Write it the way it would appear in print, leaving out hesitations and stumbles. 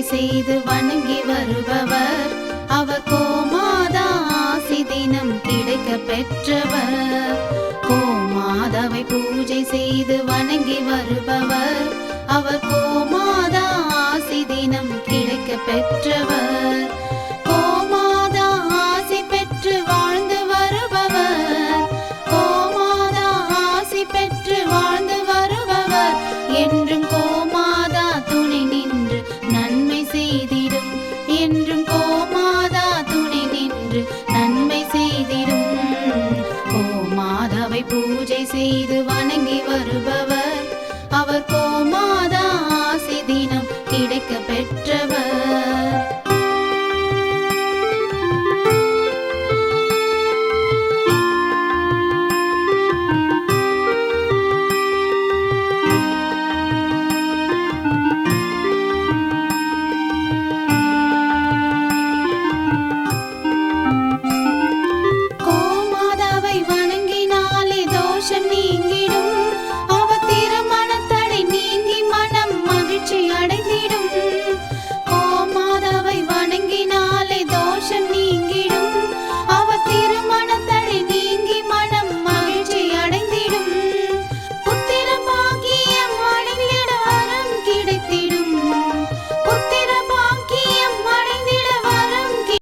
செய்து வணங்கி வருபவர் அவர் கோமாதா ஆசி தினம் கிடைக்க பெற்றவர். கோமாதாவை பூஜை செய்து வணங்கி வருபவர் அவர் கோமாதா ஆசி தினம் கிடைக்க பெற்றவர். கோமாதா ஆசி பெற்று வாழ்ந்து வருபவர் கோமாதா ஆசி பெற்று வாழ்ந்து வருபவர் என்றும் கோமா